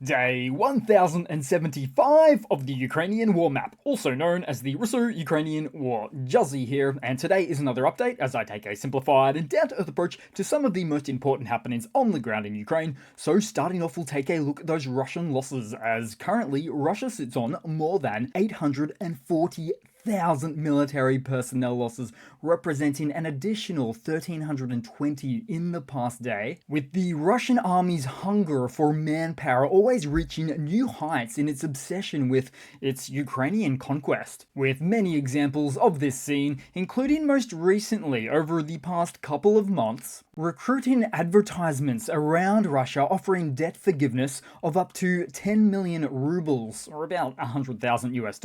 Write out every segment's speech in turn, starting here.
Day 1075 of the Ukrainian War Map, also known as the Russo-Ukrainian War. Juzzie here, and today is another update as I take a simplified and down-to-earth approach to some of the most important happenings on the ground in Ukraine. So starting off, we'll take a look at those Russian losses, as currently Russia sits on more than 840,000 military personnel losses, representing an additional 1,320 in the past day, with the Russian army's hunger for manpower always reaching new heights in its obsession with its Ukrainian conquest, with many examples of this scene, including most recently over the past couple of months, recruiting advertisements around Russia offering debt forgiveness of up to 10 million rubles, or about $100,000 US,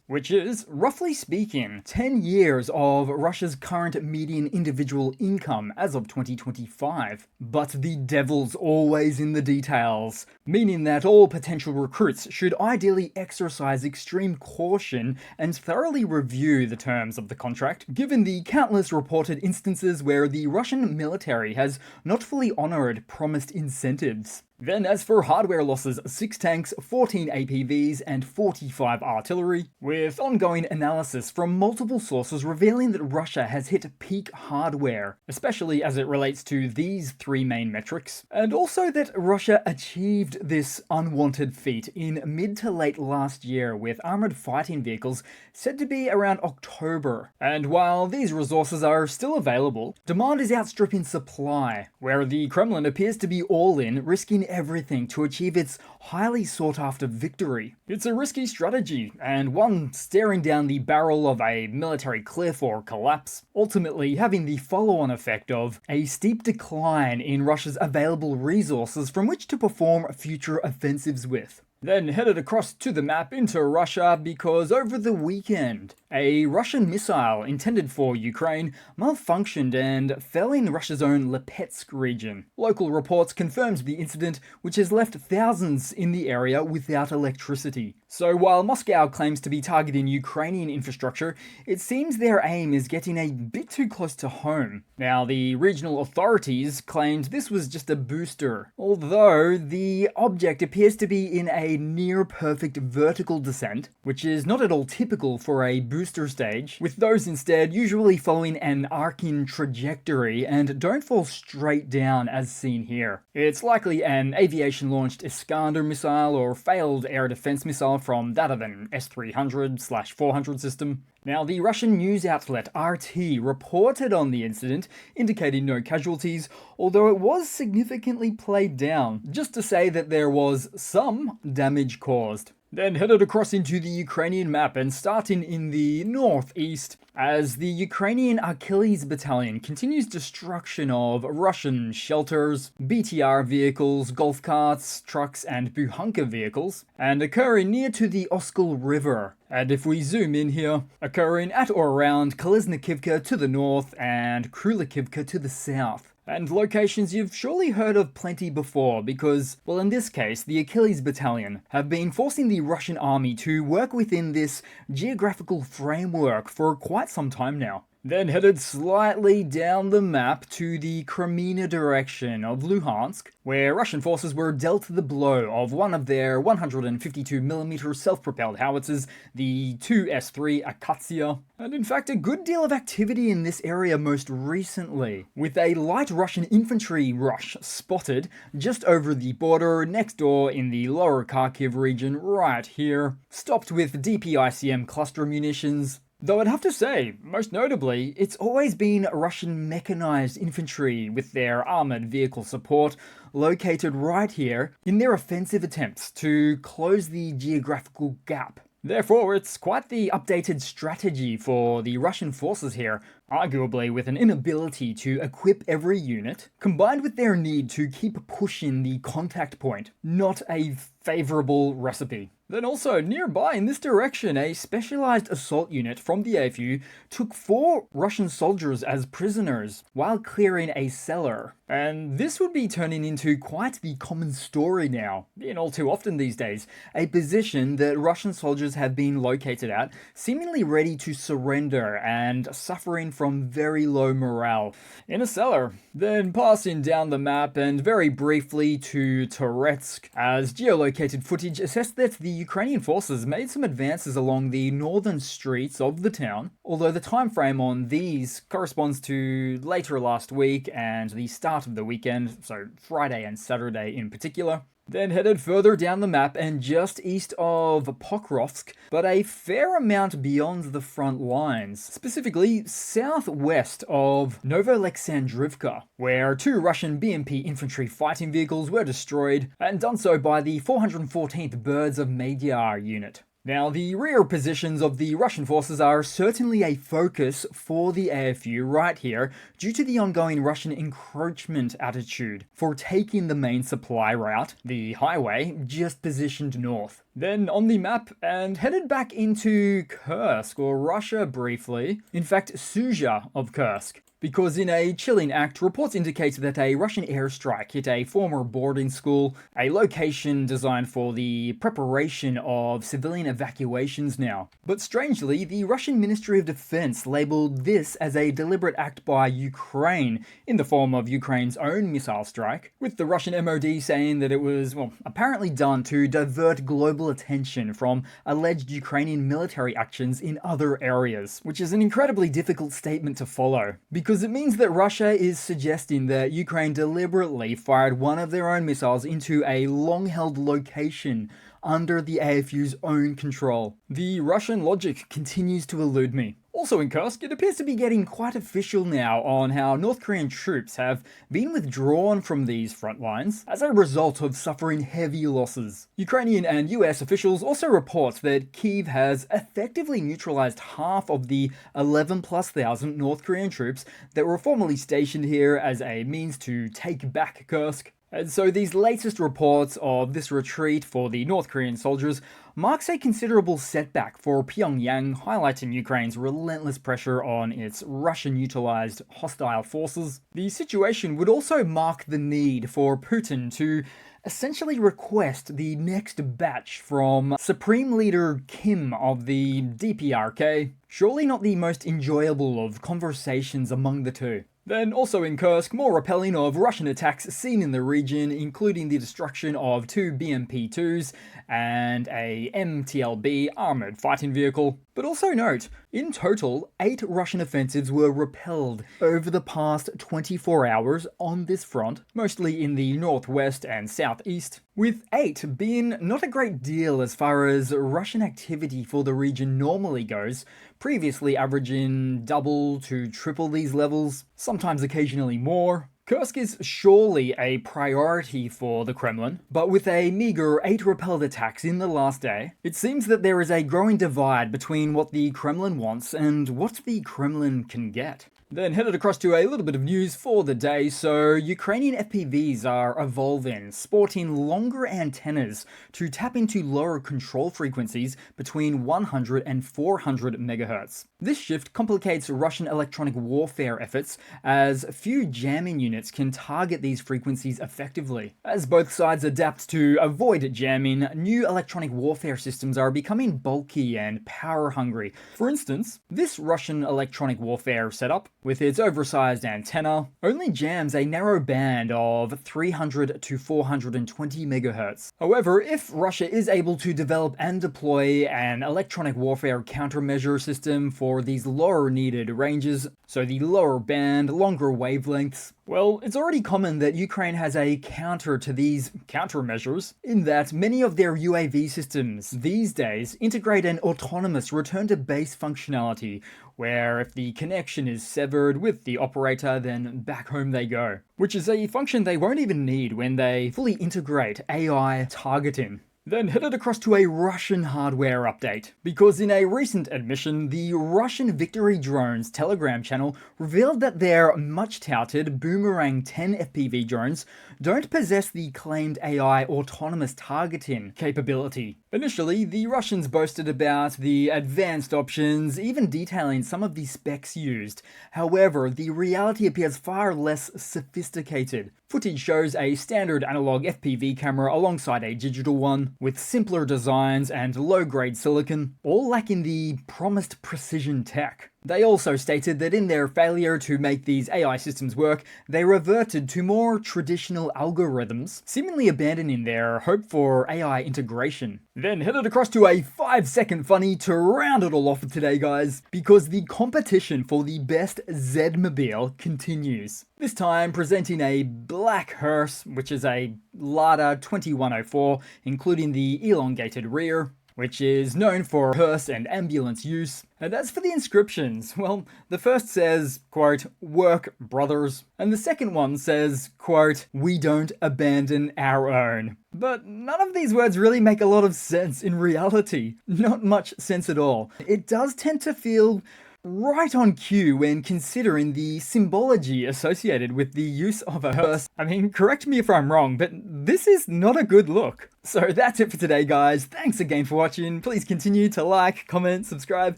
which is, roughly speaking, 10 years of Russia's current median individual income as of 2025. But the devil's always in the details, meaning that all potential recruits should ideally exercise extreme caution and thoroughly review the terms of the contract, given the countless reported instances where the Russian military has not fully honored promised incentives. Then as for hardware losses, 6 tanks, 14 APVs, and 45 artillery, with ongoing analysis from multiple sources revealing that Russia has hit peak hardware, especially as it relates to these 3 main metrics, and also that Russia achieved this unwanted feat in mid to late last year with armored fighting vehicles said to be around October. And while these resources are still available, demand is outstripping supply, where the Kremlin appears to be all in, risking everything to achieve its highly sought after victory. It's a risky strategy, and one staring down the barrel of a military cliff or collapse, ultimately having the follow-on effect of a steep decline in Russia's available resources from which to perform future offensives with. Then headed across to the map into Russia because over the weekend, a Russian missile intended for Ukraine malfunctioned and fell in Russia's own Lipetsk region. Local reports confirmed the incident, which has left thousands in the area without electricity. So while Moscow claims to be targeting Ukrainian infrastructure, it seems their aim is getting a bit too close to home. Now, the regional authorities claimed this was just a booster, although the object appears to be in a near-perfect vertical descent, which is not at all typical for a booster stage, with those instead usually following an arcing trajectory and don't fall straight down as seen here. It's likely an aviation-launched Iskander missile or failed air defense missile from that of an S-300/400 system. Now, the Russian news outlet RT reported on the incident, indicating no casualties, although it was significantly played down, just to say that there was some damage caused. Then headed across into the Ukrainian map and starting in the northeast, as the Ukrainian Achilles Battalion continues destruction of Russian shelters, BTR vehicles, golf carts, trucks, and Buhanka vehicles, and occurring near to the Oskol River. And if we zoom in here, occurring at or around Kolesnikivka to the north and Krulikivka to the south. And locations you've surely heard of plenty before because, well, in this case, the Achilles Battalion have been forcing the Russian army to work within this geographical framework for quite some time now. Then headed slightly down the map to the Crimea direction of Luhansk, where Russian forces were dealt the blow of one of their 152mm self-propelled howitzers, the 2S3 Akatsiya, and in fact a good deal of activity in this area most recently, with a light Russian infantry rush spotted just over the border next door in the lower Kharkiv region right here, stopped with DPICM cluster munitions. Though I'd have to say, most notably, it's always been Russian mechanized infantry with their armored vehicle support located right here in their offensive attempts to close the geographical gap. Therefore, it's quite the updated strategy for the Russian forces here, arguably with an inability to equip every unit, combined with their need to keep pushing the contact point. Not a favorable recipe. Then also, nearby in this direction, a specialized assault unit from the AFU took 4 Russian soldiers as prisoners while clearing a cellar. And this would be turning into quite the common story now, in all too often these days, a position that Russian soldiers have been located at, seemingly ready to surrender and suffering from very low morale in a cellar. Then passing down the map and very briefly to Toretsk, as geolocated footage assessed that the Ukrainian forces made some advances along the northern streets of the town, although the time frame on these corresponds to later last week and the start of the weekend, so Friday and Saturday in particular. Then headed further down the map and just east of Pokrovsk, but a fair amount beyond the front lines, specifically southwest of Novoalexandrivka, where 2 Russian BMP infantry fighting vehicles were destroyed, and done so by the 414th Birds of Magyar unit. Now, the rear positions of the Russian forces are certainly a focus for the AFU right here, due to the ongoing Russian encroachment attitude for taking the main supply route, the highway, just positioned north. Then on the map and headed back into Kursk, or Russia briefly, in fact Sudzha of Kursk. Because in a chilling act, reports indicate that a Russian airstrike hit a former boarding school, a location designed for the preparation of civilian evacuations now. But strangely, the Russian Ministry of Defense labeled this as a deliberate act by Ukraine, in the form of Ukraine's own missile strike, with the Russian MOD saying that it was, well, apparently done to divert global attention from alleged Ukrainian military actions in other areas, which is an incredibly difficult statement to follow, because it means that Russia is suggesting that Ukraine deliberately fired one of their own missiles into a long-held location under the AFU's own control. The Russian logic continues to elude me. Also in Kursk, it appears to be getting quite official now on how North Korean troops have been withdrawn from these front lines as a result of suffering heavy losses. Ukrainian and US officials also report that Kyiv has effectively neutralized half of the 11,000+ North Korean troops that were formerly stationed here as a means to take back Kursk. And so these latest reports of this retreat for the North Korean soldiers marks a considerable setback for Pyongyang, highlighting Ukraine's relentless pressure on its Russian-utilized hostile forces. The situation would also mark the need for Putin to essentially request the next batch from Supreme Leader Kim of the DPRK. Surely not the most enjoyable of conversations among the two. Then also in Kursk, more repelling of Russian attacks seen in the region, including the destruction of 2 BMP-2s and a MTLB armored fighting vehicle. But also note, in total, 8 Russian offensives were repelled over the past 24 hours on this front, mostly in the northwest and southeast, with 8 being not a great deal as far as Russian activity for the region normally goes, previously averaging double to triple these levels, sometimes occasionally more. Kursk is surely a priority for the Kremlin, but with a meager 8 repelled attacks in the last day, it seems that there is a growing divide between what the Kremlin wants and what the Kremlin can get. Then headed across to a little bit of news for the day. So Ukrainian FPVs are evolving, sporting longer antennas to tap into lower control frequencies between 100 and 400 MHz. This shift complicates Russian electronic warfare efforts, as few jamming units can target these frequencies effectively. As both sides adapt to avoid jamming, new electronic warfare systems are becoming bulky and power hungry. For instance, this Russian electronic warfare setup, with its oversized antenna, only jams a narrow band of 300 to 420 MHz. However, if Russia is able to develop and deploy an electronic warfare countermeasure system for these lower needed ranges, so the lower band, longer wavelengths, well, it's already common that Ukraine has a counter to these countermeasures, in that many of their UAV systems these days integrate an autonomous return to base functionality, where if the connection is severed with the operator, then back home they go. Which is a function they won't even need when they fully integrate AI targeting. Then headed across to a Russian hardware update, because in a recent admission, the Russian Victory Drones Telegram channel revealed that their much-touted Boomerang 10 FPV drones don't possess the claimed AI autonomous targeting capability. Initially, the Russians boasted about the advanced options, even detailing some of the specs used. However, the reality appears far less sophisticated. Footage shows a standard analog FPV camera alongside a digital one, with simpler designs and low-grade silicon, all lacking the promised precision tech. They also stated that in their failure to make these AI systems work, they reverted to more traditional algorithms, seemingly abandoning their hope for AI integration. Then headed across to a 5-second funny to round it all off for today, guys, because the competition for the best Z-mobile continues. This time presenting a black hearse, which is a Lada 2104, including the elongated rear, which is known for hearse and ambulance use. And as for the inscriptions, well, the first says, quote, "Work, brothers," and the second one says, quote, "We don't abandon our own." But none of these words really make a lot of sense in reality. Not much sense at all. It does tend to feel right on cue when considering the symbology associated with the use of a hearse. I mean, correct me if I'm wrong, but this is not a good look. So that's it for today, guys. Thanks again for watching. Please continue to like, comment, subscribe,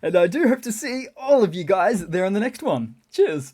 and I do hope to see all of you guys there on the next one. Cheers!